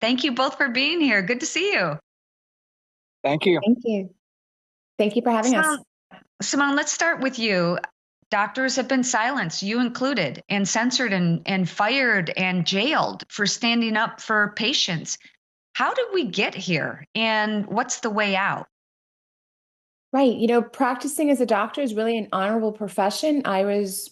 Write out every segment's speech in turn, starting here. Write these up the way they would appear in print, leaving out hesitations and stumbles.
Thank you both for being here. Good to see you. Thank you. Thank you. Thank you for having us. Simone, let's start with you. Doctors have been silenced, you included, and censored and fired and jailed for standing up for patients. How did we get here? And what's the way out? Right. Practicing as a doctor is really an honorable profession. I was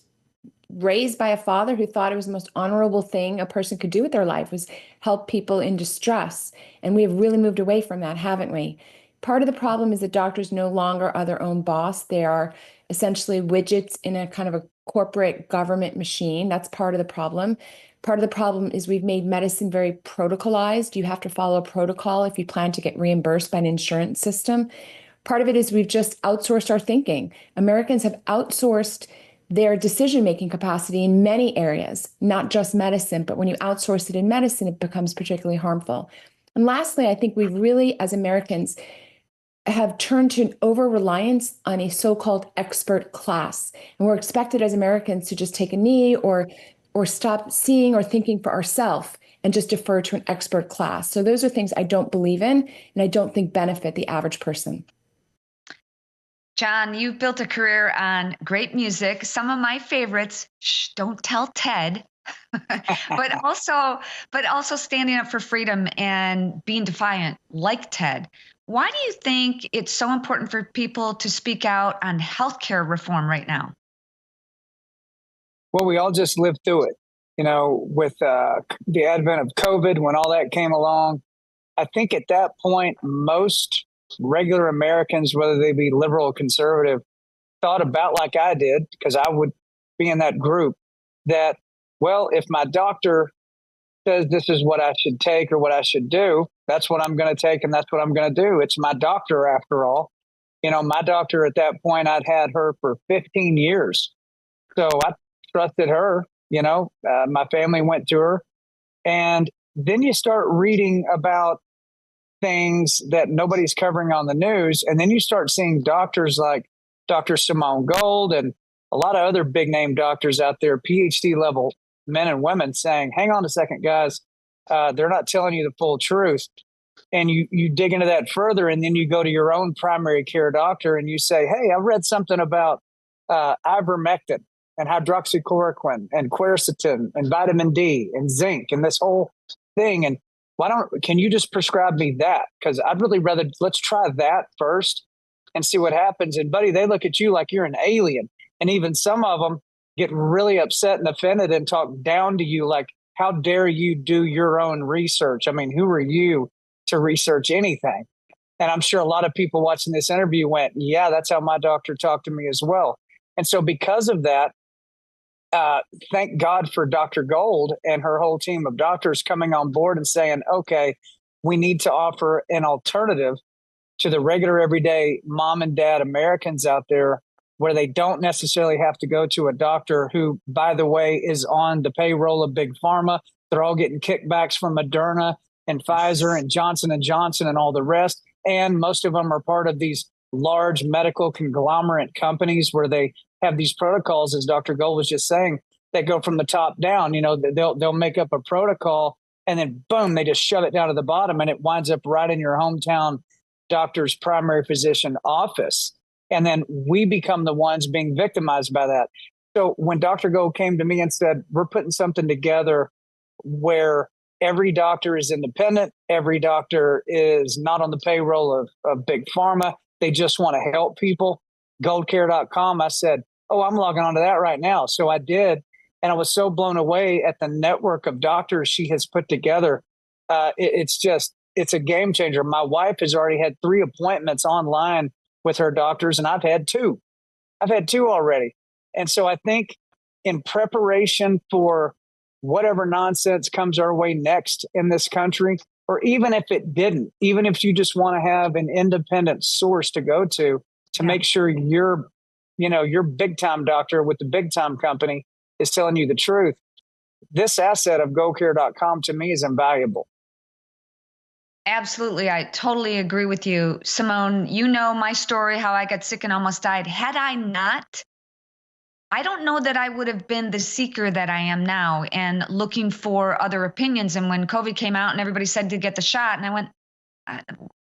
raised by a father who thought it was the most honorable thing a person could do with their life was help people in distress. And we have really moved away from that, haven't we? Part of the problem is that doctors no longer are their own boss. They are essentially widgets in a kind of a corporate government machine. That's part of the problem. Part of the problem is we've made medicine very protocolized. You have to follow a protocol if you plan to get reimbursed by an insurance system. Part of it is we've just outsourced our thinking. Americans have outsourced their decision-making capacity in many areas, not just medicine, but when you outsource it in medicine, it becomes particularly harmful. And lastly, I think we really, as Americans, have turned to an over-reliance on a so-called expert class. And we're expected as Americans to just take a knee or stop seeing or thinking for ourselves and just defer to an expert class. So those are things I don't believe in and I don't think benefit the average person. John, you've built a career on great music. Some of my favorites, Shh, Don't Tell Ted, but also standing up for freedom and being defiant like Ted. Why do you think it's so important for people to speak out on healthcare reform right now? Well, we all just lived through it, with the advent of COVID, when all that came along. I think at that point, most regular Americans, whether they be liberal or conservative, thought about like I did, because I would be in that group, that, well, if my doctor says this is what I should take or what I should do, that's what I'm going to take and that's what I'm going to do. It's my doctor after all. My doctor at that point, I'd had her for 15 years. So I trusted her, my family went to her. And then you start reading about things that nobody's covering on the news. And then you start seeing doctors like Dr. Simone Gold and a lot of other big name doctors out there, PhD level men and women saying, hang on a second, guys, they're not telling you the full truth. And you dig into that further, and then you go to your own primary care doctor and you say, hey, I read something about ivermectin and hydroxychloroquine and quercetin and vitamin D and zinc and this whole thing. And can you just prescribe me that? Because I'd really rather, let's try that first and see what happens. And buddy, they look at you like you're an alien. And even some of them get really upset and offended and talk down to you like, how dare you do your own research? I mean, who are you to research anything? And I'm sure a lot of people watching this interview went, yeah, that's how my doctor talked to me as well. And so because of that, thank God for Dr. Gold and her whole team of doctors coming on board and saying, okay, we need to offer an alternative to the regular everyday mom and dad Americans out there, where they don't necessarily have to go to a doctor who, by the way, is on the payroll of Big Pharma. They're all getting kickbacks from Moderna and Pfizer and Johnson and Johnson and all the rest. And most of them are part of these large medical conglomerate companies where they have these protocols, as Dr. Gold was just saying, that go from the top down. They'll make up a protocol and then boom, they just shove it down to the bottom and it winds up right in your hometown doctor's primary physician office. And then we become the ones being victimized by that. So when Dr. Gold came to me and said, we're putting something together where every doctor is independent, every doctor is not on the payroll of Big Pharma, they just want to help people, goldcare.com, I said, oh, I'm logging onto that right now. So I did. And I was so blown away at the network of doctors she has put together. It's a game changer. My wife has already had 3 appointments online with her doctors, and I've had 2. I've had 2 already. And so I think in preparation for whatever nonsense comes our way next in this country, or even if it didn't, even if you just want to have an independent source to go to make sure your big time doctor with the big time company is telling you the truth. This asset of GoCare.com to me is invaluable. Absolutely. I totally agree with you. Simone, you know my story, how I got sick and almost died. Had I not I don't know that I would have been the seeker that I am now and looking for other opinions. And when COVID came out and everybody said to get the shot, and I went, I,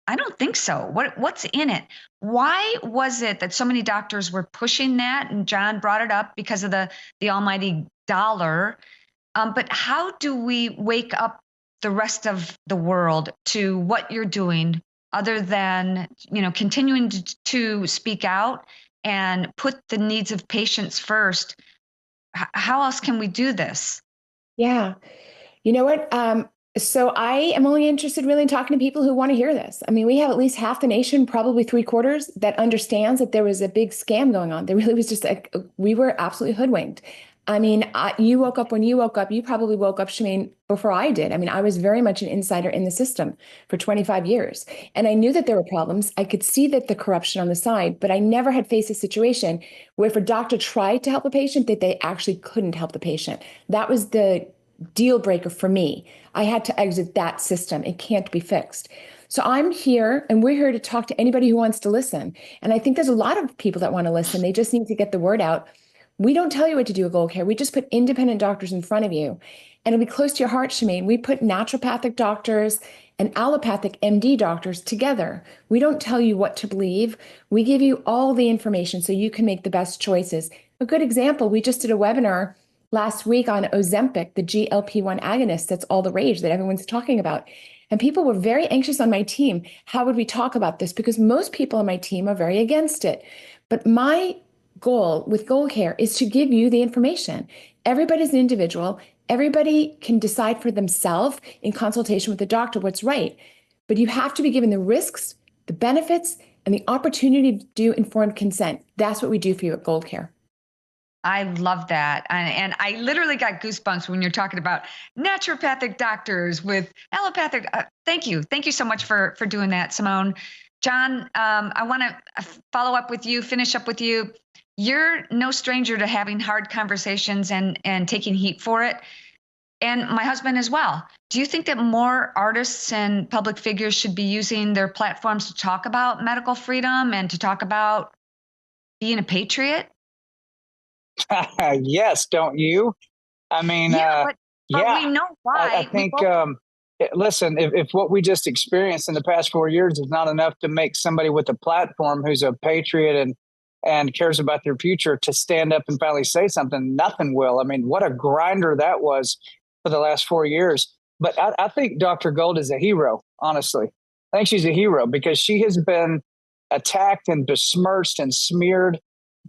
I don't think so. What's in it? Why was it that so many doctors were pushing that? And John brought it up because of the almighty dollar. But how do we wake up the rest of the world to what you're doing, other than continuing to speak out and put the needs of patients first? How else can we do this? Yeah. You know what? So I am only interested really in talking to people who want to hear this. I mean, we have at least half the nation, probably three-quarters, that understands that there was a big scam going on. There really was just we were absolutely hoodwinked. I mean, you woke up when you woke up. You probably woke up, Shemane, before I did. I mean, I was very much an insider in the system for 25 years. And I knew that there were problems. I could see that the corruption on the side, but I never had faced a situation where if a doctor tried to help a patient, that they actually couldn't help the patient. That was the deal breaker for me. I had to exit that system. It can't be fixed. So I'm here and we're here to talk to anybody who wants to listen. And I think there's a lot of people that want to listen. They just need to get the word out. We don't tell you what to do with Gold Care. We just put independent doctors in front of you. And it'll be close to your heart, Shemane. We put naturopathic doctors and allopathic MD doctors together. We don't tell you what to believe. We give you all the information so you can make the best choices. A good example, we just did a webinar last week on Ozempic, the GLP-1 agonist. That's all the rage that everyone's talking about. And people were very anxious on my team. How would we talk about this? Because most people on my team are very against it. But my goal with Gold Care is to give you the information. Everybody's an individual. Everybody can decide for themselves in consultation with the doctor what's right. But you have to be given the risks, the benefits, and the opportunity to do informed consent. That's what we do for you at Gold Care. I love that. And I literally got goosebumps when you're talking about naturopathic doctors with allopathic. Thank you. Thank you so much for doing that, Simone. John, I want to follow up with you, finish up with you. You're no stranger to having hard conversations and taking heat for it. And my husband as well. Do you think that more artists and public figures should be using their platforms to talk about medical freedom and to talk about being a patriot? Yes, don't you? I mean, but yeah, we know why. I think, listen, if what we just experienced in the past 4 years is not enough to make somebody with a platform who's a patriot and cares about their future to stand up and finally say something, nothing will. I mean, what a grinder that was for the last 4 years. But I think Dr. Gold is a hero, honestly. I think she's a hero because she has been attacked and besmirched and smeared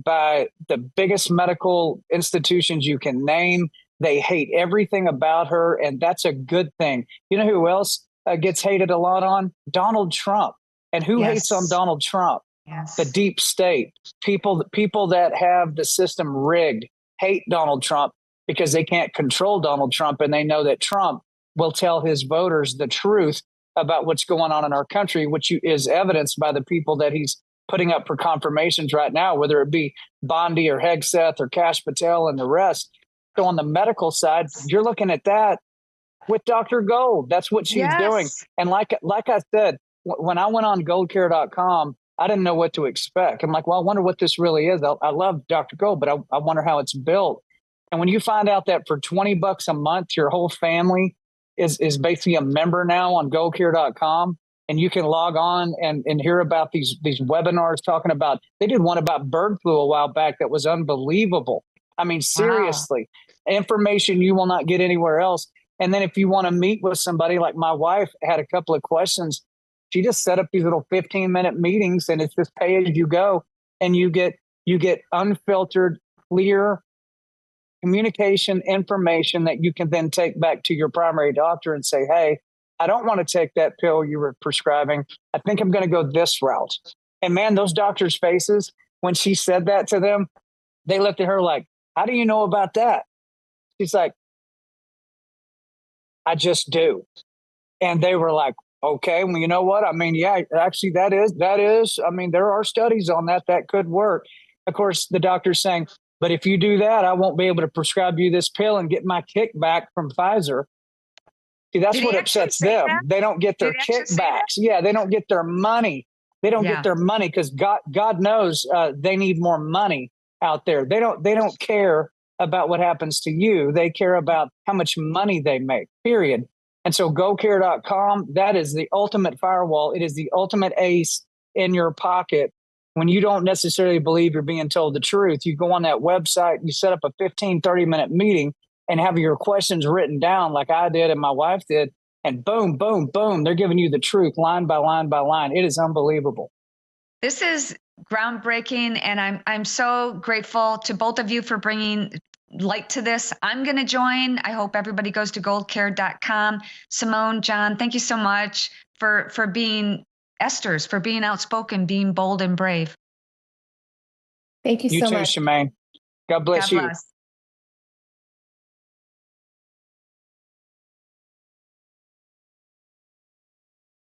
by the biggest medical institutions you can name. They hate everything about her, and that's a good thing. You know who else gets hated a lot on? Donald Trump. And who hates on Donald Trump? Yes. The deep state. People that have the system rigged hate Donald Trump because they can't control Donald Trump, and they know that Trump will tell his voters the truth about what's going on in our country, which is evidenced by the people that he's putting up for confirmations right now, whether it be Bondi or Hegseth or Kash Patel and the rest. So on the medical side, you're looking at that with Dr. Gold. That's what she's doing. And like I said, when I went on goldcare.com, I didn't know what to expect. I'm like, well, I wonder what this really is. I love Dr. Gold, but I wonder how it's built. And when you find out that for $20 a month, your whole family is basically a member now on goldcare.com, and you can log on and hear about these webinars talking about, they did one about bird flu a while back that was unbelievable. I mean, seriously, information you will not get anywhere else. And then if you want to meet with somebody, like my wife had a couple of questions, she just set up these little 15-minute meetings, and it's just pay as you go. And you get unfiltered, clear communication information that you can then take back to your primary doctor and say, hey, I don't want to take that pill you were prescribing. I think I'm going to go this route. And man, those doctors' faces, when she said that to them, they looked at her like, how do you know about that? She's like, I just do. And they were like, okay, well, you know what? I mean, yeah, actually that is, I mean, there are studies on that could work. Of course, the doctor's saying, but if you do that, I won't be able to prescribe you this pill and get my kickback from Pfizer. See, that's what upsets them. They don't get their kickbacks. Yeah, they don't get their money. They don't get their money because God knows they need more money. out there. They don't care about what happens to you. They care about how much money they make, period. And so gocare.com, that is the ultimate firewall. It is the ultimate ace in your pocket. When you don't necessarily believe you're being told the truth, you go on that website, you set up a 15, 30-minute meeting and have your questions written down like I did and my wife did. And boom, boom, boom, they're giving you the truth line by line by line. It is unbelievable. This is groundbreaking, and I'm so grateful to both of you for bringing light to this. I'm going to join. I hope everybody goes to goldcare.com. Simone, John, thank you so much for being Esther's, for being outspoken, being bold and brave. Thank you You so too, much. Shemane. God bless God you. bless.